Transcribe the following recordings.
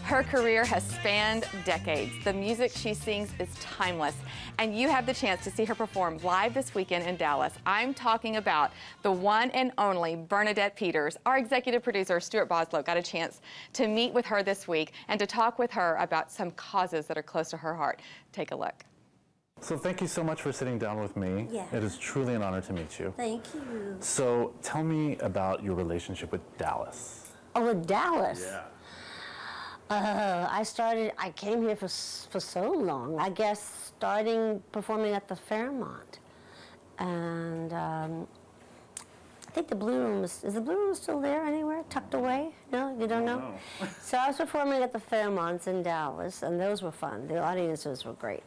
Her career has spanned decades. The music she sings is timeless, and you have the chance to see her perform live this weekend in Dallas. I'm talking about the one and only Bernadette Peters. Our executive producer, Stuart Boslow, got a chance to meet with her this week and to talk with her about some causes that are close to her heart. Take a look. So thank you so much for sitting down with me. Yeah. It is truly an honor to meet you. Thank you. So tell me about your relationship with Dallas. Oh, with Dallas? Yeah. I came here for so long, I guess, starting performing at the Fairmont. And I think the Blue Room is the Blue Room still there anywhere, tucked away? No, you don't know? So I was performing at the Fairmonts in Dallas, and those were fun. The audiences were great.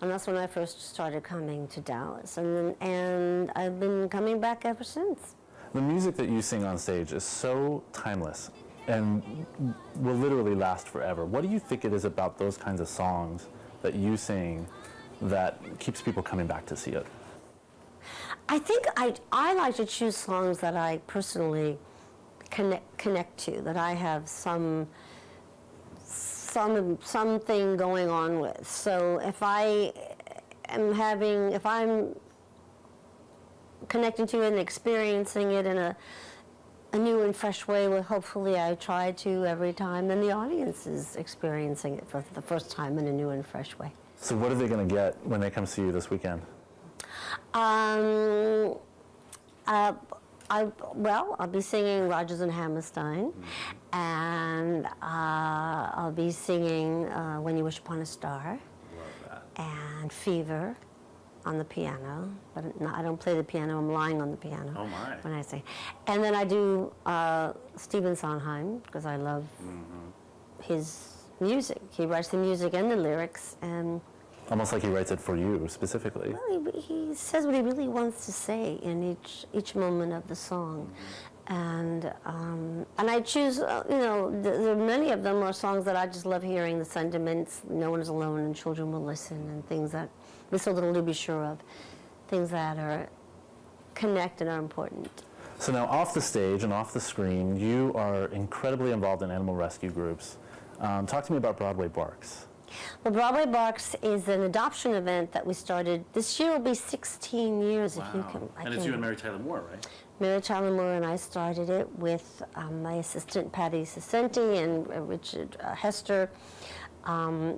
And that's when I first started coming to Dallas. And I've been coming back ever since. The music that you sing on stage is so timeless and will literally last forever. What do you think it is about those kinds of songs that you sing that keeps people coming back to see it? I think I like to choose songs that I personally connect to, that I have something going on with. So if I'm connecting to it and experiencing it in a new and fresh way, well, hopefully I try to every time, then the audience is experiencing it for the first time in a new and fresh way. So what are they going to get when they come see you this weekend? Well, I'll be singing Rodgers and Hammerstein, and I'll be singing When You Wish Upon a Star, and Fever on the piano, but I don't play the piano, I'm lying on the piano when I sing. And then I do Stephen Sondheim, because I love his music. He writes the music and the lyrics, and Almost like he writes it for you specifically. well, he says what he really wants to say in each moment of the song. And I choose, there are many of them are songs that I just love hearing, the sentiments, No One Is Alone and Children Will Listen, and things that we're so little to be sure of, things that are connect and are important. So now off the stage and off the screen, you are incredibly involved in animal rescue groups. Talk to me about Broadway Barks. Well, Broadway Barks is an adoption event that we started. This year will be 16 years, if you can. And it's you and Mary Tyler Moore, right? Mary Tyler Moore and I started it with my assistant Patty Cicenti and Richard Hester.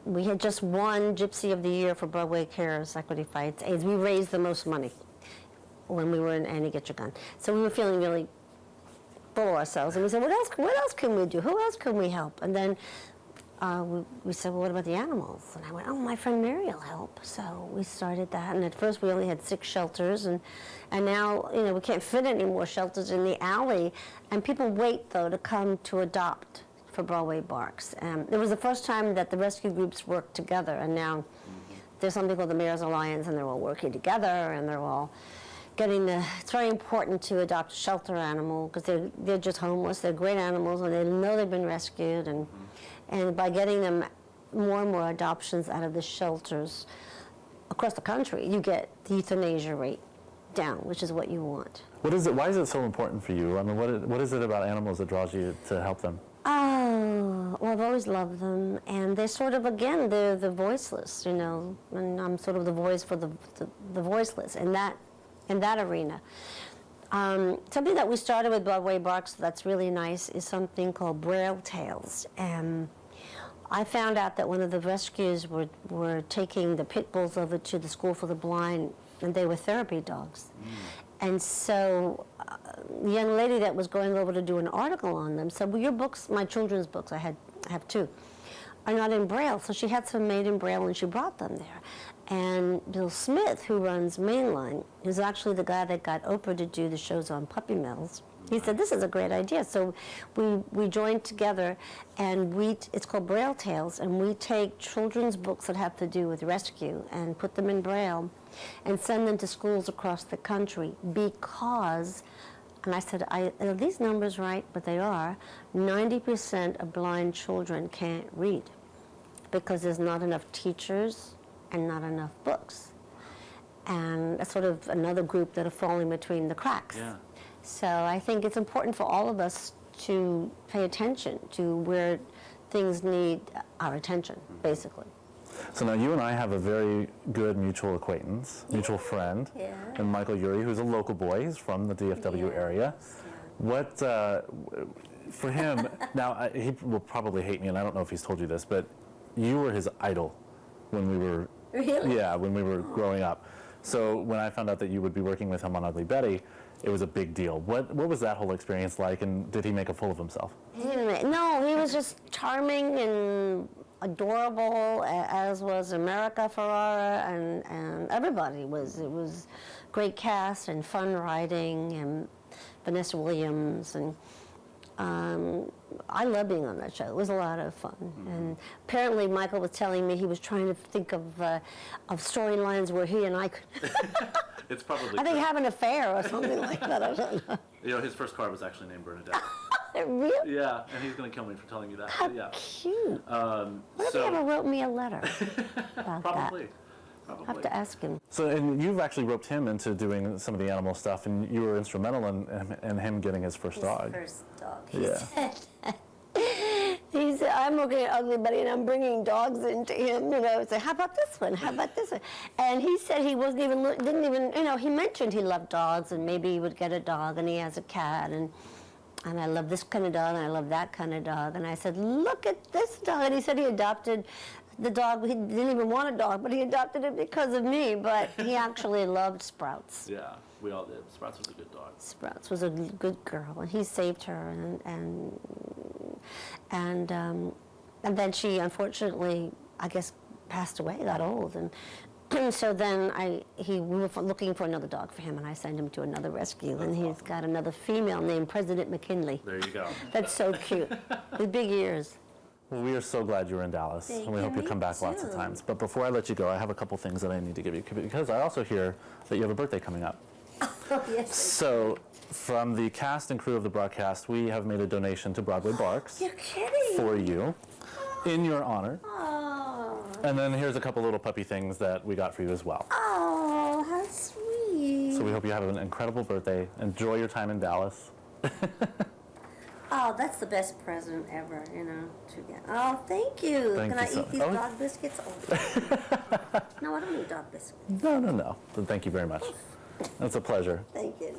We had just won Gypsy of the Year for Broadway Cares Equity Fights AIDS. We raised the most money when we were in Annie Get Your Gun. So we were feeling really full of ourselves, and we said, what else can we do? Who else can we help? And then we said, well, what about the animals? And I went, oh, my friend Mary will help. So we started that, and at first we only had 6 shelters, and now, we can't fit any more shelters in the alley, and people wait, though, to come to adopt for Broadway Barks. It was the first time that the rescue groups worked together, and now there's something called the Mayor's Alliance, and they're all working together, and they're all getting it's very important to adopt a shelter animal, because they're just homeless, they're great animals, and they know they've been rescued, and by getting them more and more adoptions out of the shelters across the country, you get the euthanasia rate down, which is what you want. What is it? Why is it so important for you? I mean, what is it about animals that draws you to help them? Oh, well, I've always loved them, and they're sort of, again, they're the voiceless, and I'm sort of the voice for the voiceless in that arena. Something that we started with Broadway Barks that's really nice is something called Braille Tales. I found out that one of the rescues were taking the pit bulls over to the School for the Blind, and they were therapy dogs. And so the young lady that was going over to do an article on them said, well, your books, my children's books, I have 2, are not in Braille. So she had some made in Braille, and she brought them there. And Bill Smith, who runs Mainline, is actually the guy that got Oprah to do the shows on puppy mills. He said, this is a great idea. So we joined together, and it's called Braille Tales, and we take children's books that have to do with rescue and put them in Braille and send them to schools across the country, because, and I said, are these numbers right? But they are. 90% of blind children can't read because there's not enough teachers and not enough books. And that's sort of another group that are falling between the cracks. Yeah. So I think it's important for all of us to pay attention to where things need our attention, basically. So now you and I have a very good mutual acquaintance, mutual friend, and Michael Urie, who's a local boy. He's from the DFW area. What, for him, now he will probably hate me, and I don't know if he's told you this, but you were his idol when we were, when we were growing up. So when I found out that you would be working with him on Ugly Betty, it was a big deal. What was that whole experience like, and did he make a fool of himself? No, he was just charming and adorable, as was America Ferrara, and everybody it was great cast and fun writing, and Vanessa Williams, and I love being on that show. It was a lot of fun. And apparently Michael was telling me he was trying to think of storylines where he and I could It's probably I think have an affair or something like that. I don't know. You know, his first car was actually named Bernadette. Really? Yeah, and he's going to kill me for telling you that. How yeah. cute. What if he ever wrote me a letter about Probably. that? Probably. I have to ask him. So, and you've actually roped him into doing some of the animal stuff, and you were instrumental in him getting his first dog. His first dog. Yeah. He said, I'm looking at Ugly Betty and I'm bringing dogs into him, you know, say, how about this one? How about this one? And he said he wasn't even, didn't even, you know, he mentioned he loved dogs and maybe he would get a dog, and he has a cat, and I love this kind of dog and I love that kind of dog. And I said, look at this dog. And he said he adopted the dog. He didn't even want a dog, but he adopted it because of me. But he actually loved Sprouts. Yeah, we all did. Sprouts was a good dog. Sprouts was a good girl, and he saved her, and then she unfortunately, I guess, passed away, got old, and so then we were looking for another dog for him, and I sent him to another rescue, and he's got another female named President McKinley. There you go. That's so cute, with big ears. Well, we are so glad you're in Dallas, and we hope you come back lots of times. But before I let you go, I have a couple things that I need to give you, because I also hear that you have a birthday coming up. Oh, yes. So, from the cast and crew of the broadcast, we have made a donation to Broadway Barks. You're kidding. For you, in your honor. Oh. And then here's a couple little puppy things that we got for you as well. Oh, how sweet. So we hope you have an incredible birthday. Enjoy your time in Dallas. Oh, that's the best present ever, you know, to get. Oh, thank you. Thank Can you I so eat these much. dog biscuits? Oh. No, I don't eat dog biscuits. No. But thank you very much. It's a pleasure. Thank you.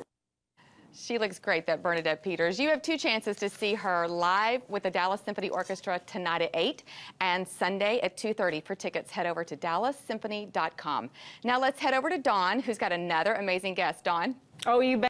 She looks great, that Bernadette Peters. You have two chances to see her live with the Dallas Symphony Orchestra tonight at 8 and Sunday at 2:30. For tickets, head over to dallassymphony.com. Now let's head over to Dawn, who's got another amazing guest. Dawn? Oh, you bet.